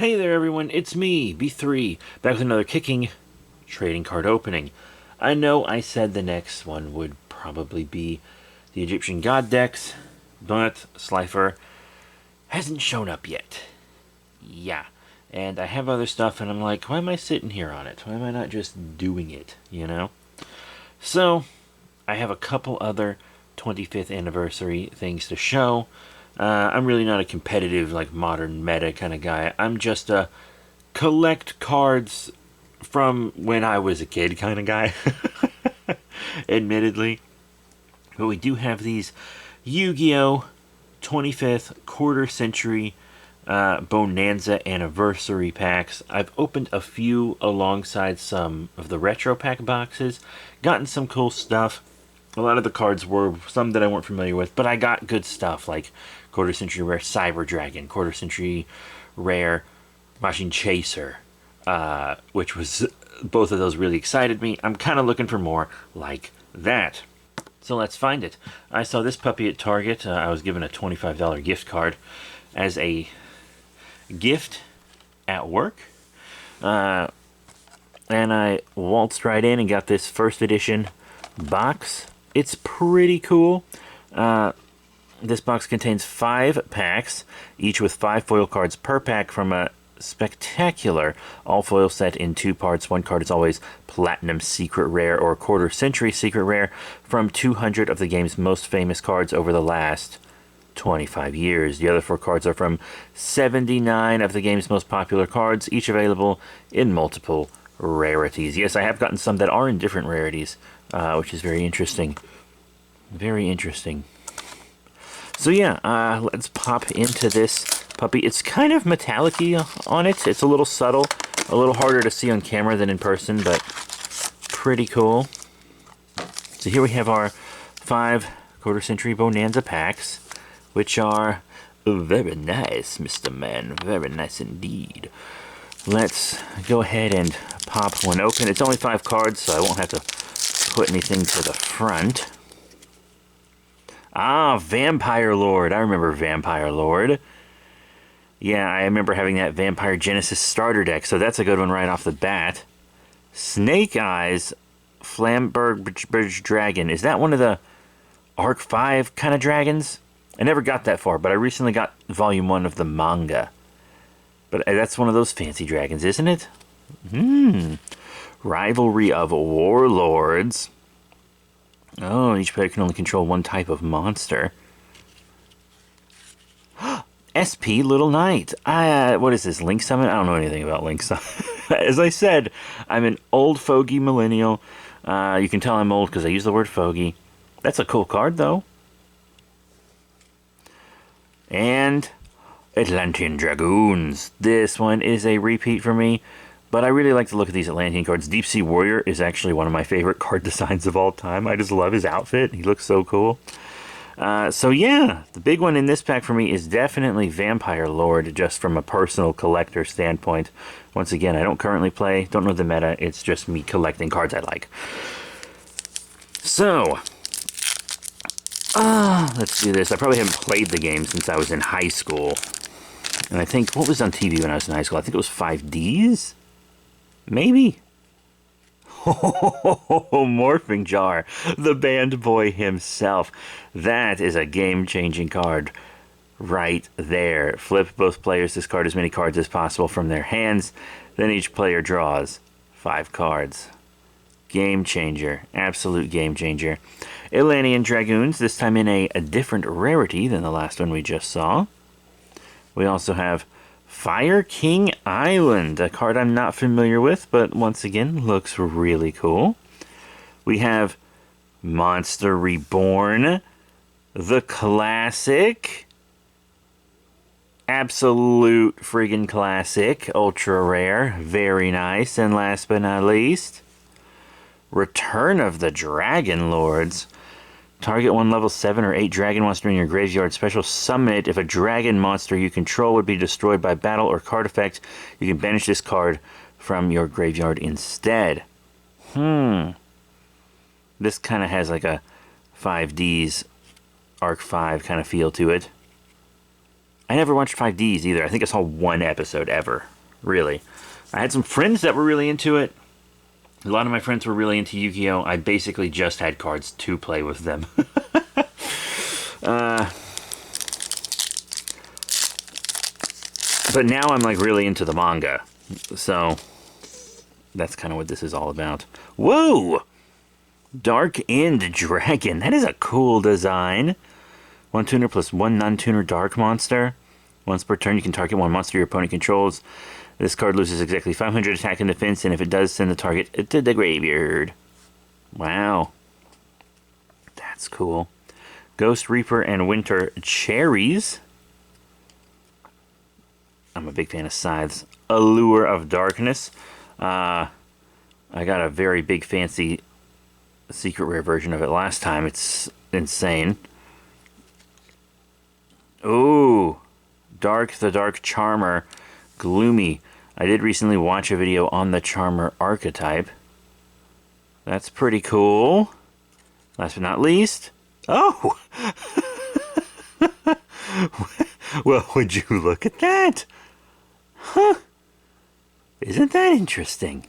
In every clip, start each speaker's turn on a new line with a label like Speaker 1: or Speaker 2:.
Speaker 1: Hey there everyone, it's me, B3, back with another kicking trading card opening. I know I said the next one would probably be the Egyptian God decks, but Slifer hasn't shown up yet. Yeah, and I have other stuff and I'm like, why am I sitting here on it? Why am I not just doing it, you know? So, I have a couple other 25th anniversary things to show. I'm really not a competitive, like, modern meta kind of guy. I'm just a collect cards from when I was a kid kind of guy, admittedly. But we do have these Yu-Gi-Oh! 25th quarter century Bonanza anniversary packs. I've opened a few alongside some of the retro pack boxes, gotten some cool stuff. A lot of the cards were some that I weren't familiar with, but I got good stuff like quarter century rare Cyber Dragon, quarter century rare Machine Chaser, which was both of those really excited me. I'm kind of looking for more like that. So let's find it. I saw this puppy at Target. I was given a $25 gift card as a gift at work. And I waltzed right in and got this first edition box. It's pretty cool. This box contains 5 packs, each with 5 foil cards per pack from a spectacular all-foil set in 2 parts. One card is always Platinum Secret Rare or Quarter Century Secret Rare from 200 of the game's most famous cards over the last 25 years. The other 4 cards are from 79 of the game's most popular cards, each available in multiple rarities. Yes, I have gotten some that are in different rarities, which is very interesting. Very interesting. So yeah, let's pop into this puppy. It's kind of metallic-y on it. It's a little subtle, a little harder to see on camera than in person, but pretty cool. So here we have our 5 quarter century Bonanza packs, which are very nice, Mr. Man. Very nice indeed. Let's go ahead and pop one open. It's only 5 cards, so I won't have to put anything to the front. Ah, Vampire Lord. I remember Vampire Lord. Yeah, I remember having that Vampire Genesis starter deck, so that's a good one right off the bat. Snake Eyes Flamberge Dragon. Is that one of the Arc 5 kind of dragons? I never got that far, but I recently got Volume 1 of the manga. But that's one of those fancy dragons, isn't it? Rivalry of Warlords. Oh, each player can only control one type of monster. SP Little Knight. What is this, Link Summon? I don't know anything about Link Summon. As I said, I'm an old fogey millennial. You can tell I'm old because I use the word fogey. That's a cool card, though. And Atlantean Dragoons. This one is a repeat for me, but I really like to look at these Atlantean cards. Deep Sea Warrior is actually one of my favorite card designs of all time. I just love his outfit. He looks so cool. So yeah, the big one in this pack for me is definitely Vampire Lord, just from a personal collector standpoint. Once again, I don't currently play, don't know the meta, it's just me collecting cards I like. So, let's do this. I probably haven't played the game since I was in high school. And I think, what was on TV when I was in high school? I think it was 5Ds? Maybe? Oh, Morphing Jar, the band boy himself. That is a game-changing card right there. Flip both players discard as many cards as possible from their hands. Then each player draws 5 cards. Game changer. Absolute game changer. Atlantean Dragoons, this time in a different rarity than the last one we just saw. We also have Fire King Island, a card I'm not familiar with, but once again, looks really cool. We have Monster Reborn, the classic. Absolute friggin' classic. Ultra rare. Very nice. And last but not least, Return of the Dragon Lords. Target one level 7 or 8 dragon monster in your graveyard. Special summon it. If a dragon monster you control would be destroyed by battle or card effect, you can banish this card from your graveyard instead. This kind of has like a 5Ds Arc 5 kind of feel to it. I never watched 5Ds either. I think I saw one episode ever, really. I had some friends that were really into it. A lot of my friends were really into Yu-Gi-Oh! I basically just had cards to play with them. But now I'm like really into the manga. So that's kind of what this is all about. Whoa! Dark End Dragon. That is a cool design. 1 tuner plus 1 non-tuner dark monster. Once per turn, you can target one monster your opponent controls. This card loses exactly 500 attack and defense, and if it does, send the target to the graveyard. Wow. That's cool. Ghost Reaper and Winter Cherries. I'm a big fan of Scythes. Allure of Darkness. I got a very big fancy secret rare version of it last time. It's insane. Ooh. The Dark Charmer. Gloomy. I did recently watch a video on the Charmer archetype. That's pretty cool. Last but not least. Oh! Well, would you look at that? Huh? Isn't that interesting?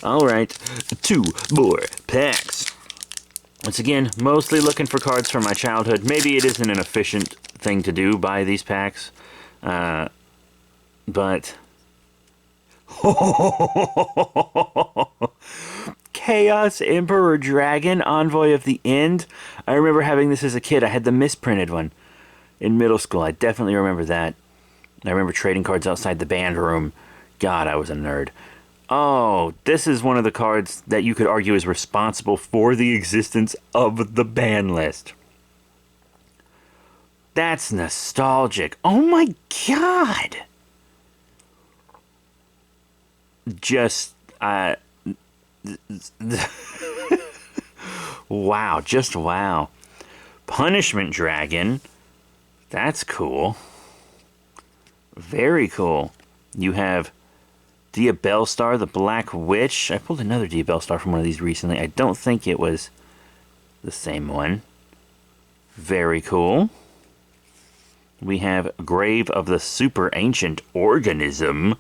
Speaker 1: Alright, 2 more packs. Once again, mostly looking for cards from my childhood. Maybe it isn't an efficient thing to do, buy these packs. But... Chaos Emperor Dragon, Envoy of the End. I remember having this as a kid. I had the misprinted one in middle school. I definitely remember that. I remember trading cards outside the band room. God, I was a nerd. Oh, this is one of the cards that you could argue is responsible for the existence of the ban list. That's nostalgic. Oh my god! Just, wow, just wow. Punishment Dragon. That's cool. Very cool. You have Diabellstar, the Black Witch. I pulled another Diabellstar from one of these recently. I don't think it was the same one. Very cool. We have Grave of the Super Ancient Organism.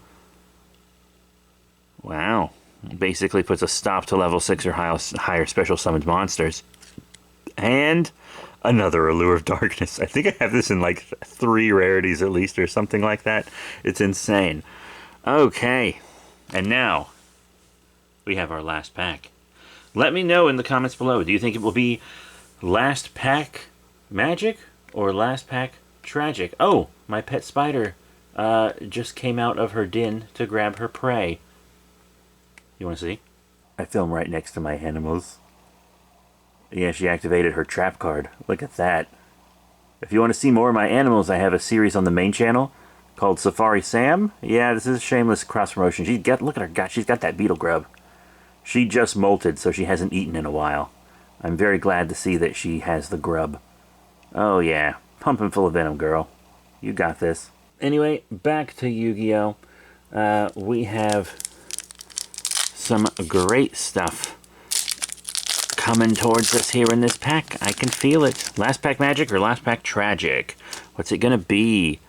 Speaker 1: Wow. Basically puts a stop to level 6 or higher special summoned monsters. And another Allure of Darkness. I think I have this in like 3 rarities at least or something like that. It's insane. Okay. And now we have our last pack. Let me know in the comments below. Do you think it will be last pack magic or last pack tragic? Oh, my pet spider just came out of her den to grab her prey. You want to see? I film right next to my animals. Yeah, she activated her trap card. Look at that. If you want to see more of my animals, I have a series on the main channel called Safari Sam. Yeah, this is a shameless cross promotion. Look at her gut. She's got that beetle grub. She just molted, so she hasn't eaten in a while. I'm very glad to see that she has the grub. Oh yeah, pumping full of venom, girl. You got this. Anyway, back to Yu-Gi-Oh! We have some great stuff coming towards us here in this pack. I can feel it. Last pack magic or last pack tragic? What's it gonna be?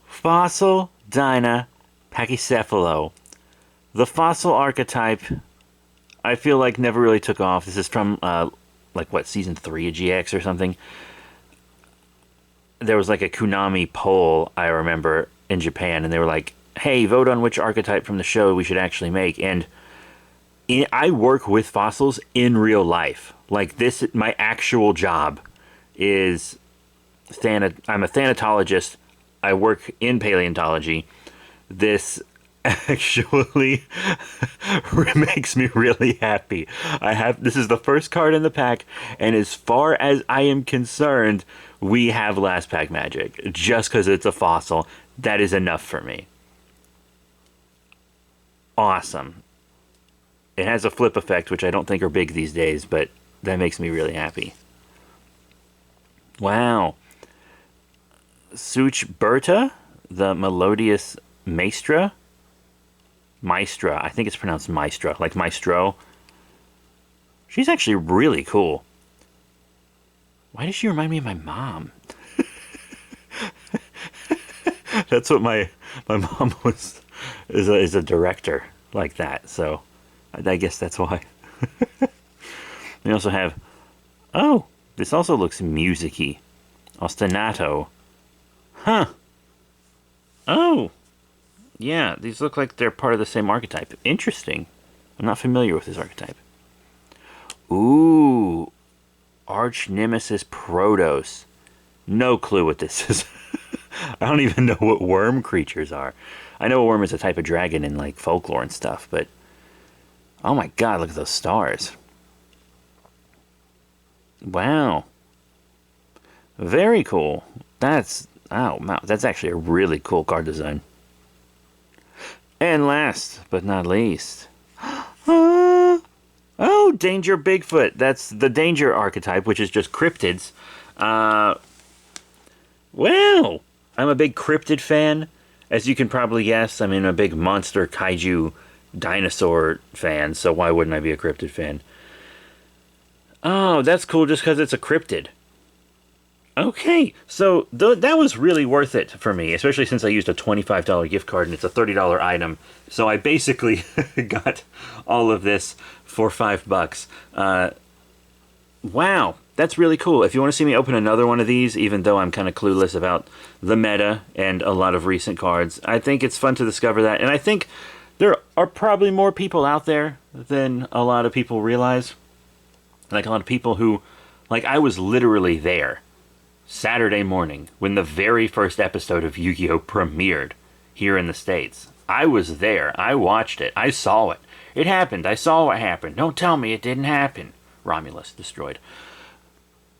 Speaker 1: Fossil Dyna Pachycephalo. The fossil archetype, I feel like never really took off. This is from, like what, season 3 of GX or something? There was like a Konami poll, I remember, in Japan, and they were like, hey, vote on which archetype from the show we should actually make. And I work with fossils in real life. Like this, my actual job is I'm a thanatologist. I work in paleontology. This actually makes me really happy. This is the first card in the pack, and as far as I am concerned, we have last pack magic. Just because it's a fossil, that is enough for me. Awesome. It has a flip effect, which I don't think are big these days, but that makes me really happy. Wow. Such Berta, the Melodious Maestra. Maestra. I think it's pronounced Maestra, like Maestro. She's actually really cool. Why does she remind me of my mom? That's what my mom is a director like that. So I guess that's why. We also have, oh, this also looks musicy. Ostinato. Huh. Oh. Yeah, these look like they're part of the same archetype. Interesting. I'm not familiar with this archetype. Ooh. Arch Nemesis Protos. No clue what this is. I don't even know what worm creatures are. I know a worm is a type of dragon in like folklore and stuff, but oh my god, look at those stars. Wow. Very cool. That's, oh wow, that's actually a really cool card design. And last but not least, oh, Danger Bigfoot. That's the Danger archetype, which is just cryptids. Well, I'm a big cryptid fan. As you can probably guess, I'm a big monster kaiju dinosaur fan, so why wouldn't I be a cryptid fan? Oh, that's cool just because it's a cryptid. Okay, so that was really worth it for me, especially since I used a $25 gift card and it's a $30 item. So I basically got all of this for $5. Wow, that's really cool. If you want to see me open another one of these, even though I'm kind of clueless about the meta and a lot of recent cards, I think it's fun to discover that. And I think there are probably more people out there than a lot of people realize. Like a lot of people who, like I was literally there Saturday morning when the very first episode of Yu-Gi-Oh! Premiered here in the States. I was there. I watched it. I saw it. It happened. I saw what happened. Don't tell me it didn't happen. Romulus destroyed.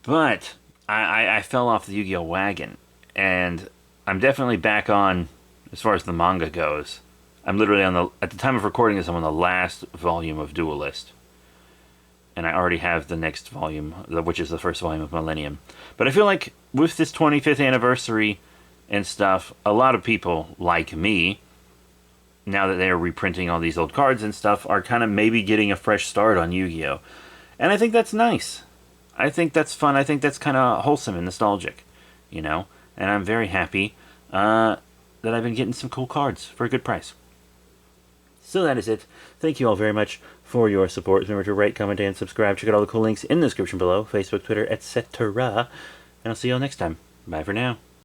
Speaker 1: But I fell off the Yu-Gi-Oh! Wagon, and I'm definitely back on as far as the manga goes. I'm literally at the time of recording this, I'm on the last volume of Duelist. And I already have the next volume, which is the first volume of Millennium. But I feel like with this 25th anniversary and stuff, a lot of people like me, now that they are reprinting all these old cards and stuff, are kind of maybe getting a fresh start on Yu-Gi-Oh! And I think that's nice. I think that's fun. I think that's kind of wholesome and nostalgic, you know? And I'm very happy that I've been getting some cool cards for a good price. So that is it. Thank you all very much for your support. Remember to rate, comment, and subscribe. Check out all the cool links in the description below. Facebook, Twitter, etc. And I'll see you all next time. Bye for now.